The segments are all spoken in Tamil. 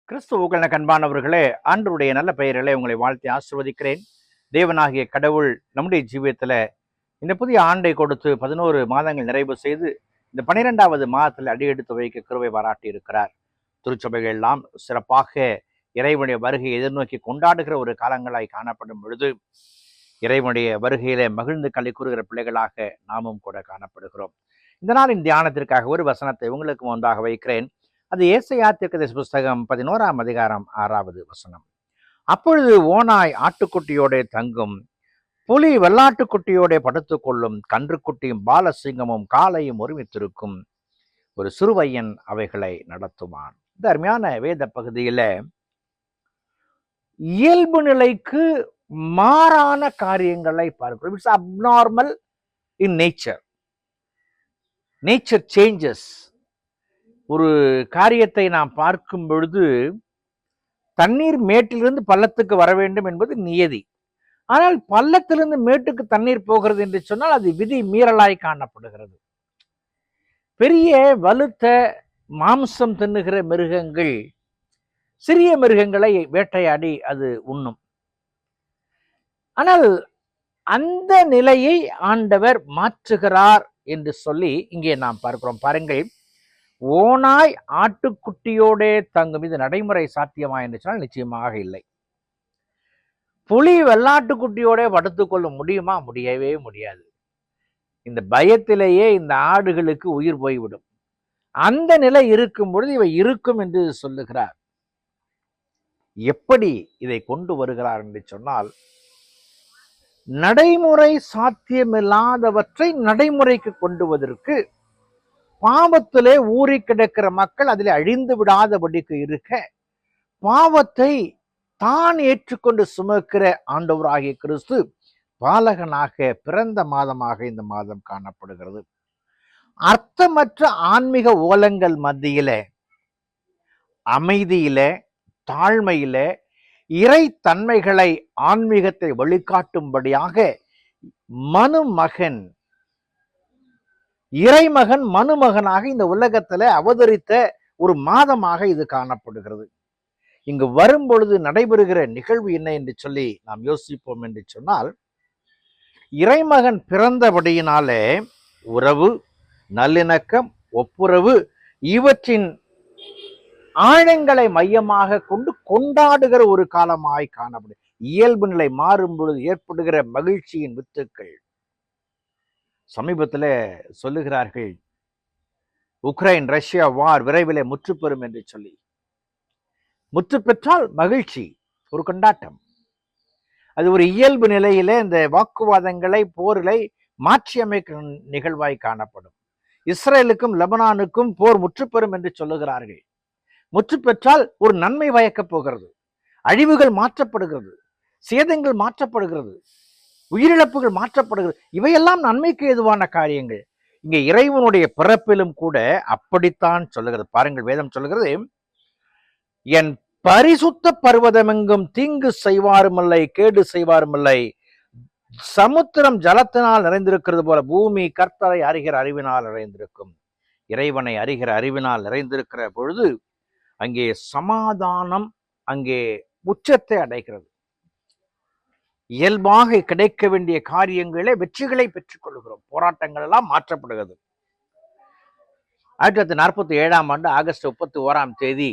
கிறிஸ்துவுக்கள் அன்பானவர்களே, ஆண்டவருடைய நல்ல பெயரிலே உங்களை வாழ்த்தி ஆசிர்வதிக்கிறேன். தேவனாகிய கடவுள் நம்முடைய ஜீவியத்துல இந்த புதிய ஆண்டை கொடுத்து 11 மாதங்கள் நிறைவு செய்து இந்த 12வது மாதத்தில் அடியெடுத்து வைக்க கிருபை பாராட்டி இருக்கிறார். திருச்சபைகள் எல்லாம் சிறப்பாக இறைவனுடைய வருகையை எதிர்நோக்கி கொண்டாடுகிற ஒரு காலங்களாய் காணப்படும் பொழுது, இறைவனுடைய வருகையிலே மகிழ்ந்து களி கூறுகிற பிள்ளைகளாக நாமும் கூட காணப்படுகிறோம். இந்த நாளின் தியானத்திற்காக ஒரு வசனத்தை உங்களுக்கு முன்பாக வைக்கிறேன். அது ஏசாயா தீர்க்கதரிசி புஸ்தகம் 11ஆம் அதிகாரம் 6வது வசனம். அப்பொழுது ஓநாய் ஆட்டுக்குட்டியோட தங்கும், புலி வெள்ளாட்டுக்குட்டியோட படுத்துக் கொள்ளும், கன்றுக்குட்டியும் பாலசிங்கமும் காலையும் ஒருமித்திருக்கும், ஒரு சிறுவையன் அவைகளை நடத்துவான். இந்த அருமையான வேத பகுதியில இயல்பு நிலைக்கு மாறான காரியங்களை பார்க்கிறோம். It's abnormal in nature. Nature changes. ஒரு காரியத்தை நாம் பார்க்கும் பொழுது தண்ணீர் மேட்டிலிருந்து பள்ளத்துக்கு வர வேண்டும் என்பது நியதி. ஆனால் பள்ளத்திலிருந்து மேட்டுக்கு தண்ணீர் போகிறது என்று சொன்னால் அது விதி மீறலாய் காணப்படுகிறது. பெரிய வலுத்த மாம்சம் தின்னுகிற மிருகங்கள் சிறிய மிருகங்களை வேட்டையாடி அது உண்ணும். ஆனால் அந்த நிலையை ஆண்டவர் மாற்றுகிறார் என்று சொல்லி இங்கே நாம் பார்க்கிறோம். பாருங்கள், ஓநாய் ஆட்டுக்குட்டியோடே தங்கும். இது நடைமுறை சாத்தியமா என்று சொன்னால் நிச்சயமாக இல்லை. புலி வெள்ளாட்டுக்குட்டியோட படுத்துக்கொள்ள முடியுமா? முடியவே முடியாது. இந்த பயத்திலேயே இந்த ஆடுகளுக்கு உயிர் போய்விடும். அந்த நிலை இருக்கும் பொழுது இவை இருக்கும் என்று சொல்லுகிறார். எப்படி இதை கொண்டு வருகிறார் என்று சொன்னால், நடைமுறை சாத்தியமில்லாதவற்றை நடைமுறைக்கு கொண்டு வருவதற்கு, பாவத்திலே ஊறி கிடக்கிற மக்கள் அதிலே அழிந்து விடாதபடிக்கு இருக்க, பாவத்தை தான் ஏற்றுக்கொண்டு சுமக்கிற ஆண்டவராகிய கிறிஸ்து பாலகனாக பிறந்த மாதமாக இந்த மாதம் காணப்படுகிறது. அர்த்தமற்ற ஆன்மீக ஓலங்கள் மத்தியில, அமைதியில, தாழ்மையில, இறை தன்மைகளை, ஆன்மீகத்தை வழிகாட்டும்படியாக மனுமகன், இறைமகன் மனுமகனாக இந்த உலகத்துல அவதரித்த ஒரு மாதமாக இது காணப்படுகிறது. இங்கு வரும் பொழுது நடைபெறுகிற நிகழ்வு என்ன என்று சொல்லி நாம் யோசிப்போம் என்று சொன்னால், இறைமகன் பிறந்தபடியினாலே உறவு, நல்லிணக்கம், ஒப்புரவு இவற்றின் ஆழங்களை மையமாக கொண்டு கொண்டாடுகிற ஒரு காலமாய் காணப்படும். இயல்பு நிலை மாறும் பொழுது ஏற்படுகிற மகிழ்ச்சியின் வித்துக்கள். சமீபத்தில் சொல்லுகிறார்கள், உக்ரைன் ரஷ்யா வார் விரைவிலே முற்றுப்பெறும் என்று சொல்லி. முற்று பெற்றால் மகிழ்ச்சி, ஒரு கொண்டாட்டம். அது ஒரு இயல்பு நிலையில இந்த வாக்குவாதங்களை, போர்களை மாற்றி அமைக்கும் நிகழ்வாய் காணப்படும். இஸ்ரேலுக்கும் லெபனானுக்கும் போர் முற்றுப்பெறும் என்று சொல்லுகிறார்கள். முற்று பெற்றால் ஒரு நன்மை பயக்கப் போகிறது. அழிவுகள் மாற்றப்படுகிறது, சேதங்கள் மாற்றப்படுகிறது, உயிரிழப்புகள் மாற்றப்படுகிறது. இவையெல்லாம் நன்மைக்கு ஏதுவான காரியங்கள். இங்கே இறைவனுடைய பிறப்பிலும் கூட அப்படித்தான் சொல்லுகிறது. பாருங்கள், வேதம் சொல்லுகிறது, என் பரிசுத்த பர்வதமெங்கும் தீங்கு செய்வாருமில்லை, கேடு செய்வாருமில்லை. சமுத்திரம் ஜலத்தினால் நிறைந்திருக்கிறது போல பூமி கர்த்தரை அறிகிற அறிவினால் நிறைந்திருக்கும். இறைவனை அறிகிற அறிவினால் நிறைந்திருக்கிற பொழுது அங்கே சமாதானம், அங்கே உச்சத்தை அடைகிறது. இயல்பாக கிடைக்க வேண்டிய காரியங்களே வெற்றிகளை பெற்றுக் கொள்கிறோம். போராட்டங்கள் எல்லாம் மாற்றப்படுகிறது. 1947ஆம் ஆண்டு ஆகஸ்ட் 31ஆம் தேதி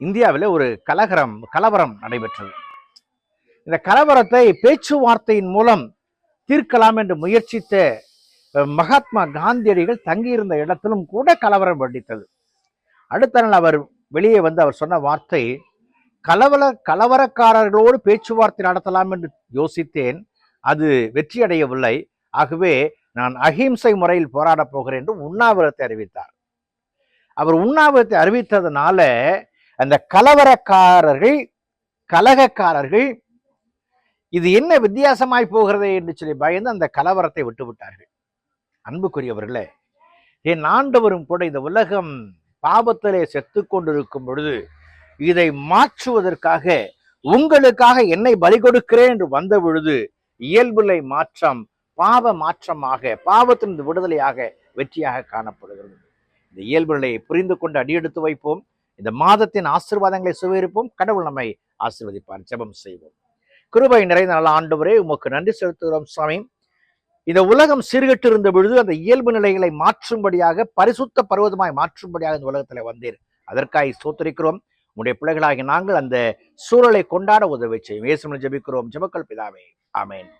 இந்தியாவில் ஒரு கலவரம் நடைபெற்றது. இந்த கலவரத்தை பேச்சுவார்த்தையின் மூலம் தீர்க்கலாம் என்று முயற்சித்த மகாத்மா காந்தியடிகள் தங்கியிருந்த இடத்திலும் கூட கலவரம் வெடித்தது. அடுத்த நாள் அவர் வெளியே வந்து அவர் சொன்ன வார்த்தை, கலவரக்காரர்களோடு பேச்சுவார்த்தை நடத்தலாம் என்று யோசித்தேன், அது வெற்றி அடையவில்லை. ஆகவே நான் அஹிம்சை முறையில் போராடப் போகிறேன் என்று உண்ணாவிரத்தை அறிவித்தார். அவர் உண்ணாவிரத்தை அறிவித்ததுனால அந்த கலவரக்காரர்கள், கலகக்காரர்கள் இது என்ன வித்தியாசமாய் போகிறதே என்று சொல்லி பயந்து அந்த கலவரத்தை விட்டுவிட்டார்கள். அன்புக்குரியவர்களே, என் ஆண்டவரும் கூட இந்த உலகம் பாவத்திலே செத்து கொண்டிருக்கும் பொழுது இதை மாற்றுவதற்காக, உங்களுக்காக என்னை பலி கொடுக்கிறேன் என்று வந்த பொழுது இயல்புலை மாற்றம் பாவ மாற்றமாக, பாவத்தின் விடுதலையாக, வெற்றியாக காணப்படுகிறது. இந்த இயல்பு நிலையை புரிந்து கொண்டு அடியெடுத்து வைப்போம். இந்த மாதத்தின் ஆசீர்வாதங்களை சுவீரிப்போம். கடவுள் நம்மை ஆசீர்வதிப்பார். ஜெபம் செய்வோம். கிருபை நிறைந்த நல்ல ஆண்டவரே, உமக்கு நன்றி செலுத்துகிறோம் சுவாமி. இந்த உலகம் சீர்கெட்டு இருந்த பொழுது அந்த இயல்பு நிலைகளை மாற்றும்படியாக, பரிசுத்த பருவதமாய் மாற்றும்படியாக இந்த உலகத்தில் வந்தீர். அதற்காக ஸ்தோத்திரிக்கிறோம். உங்களுடைய பிள்ளைகளாகி நாங்கள் அந்த சூழலை கொண்டாட உதவி செய்யும். இயேசுவில் ஜெபிக்கிறோம். ஜெபங்கள் பிதாவே, ஆமென்.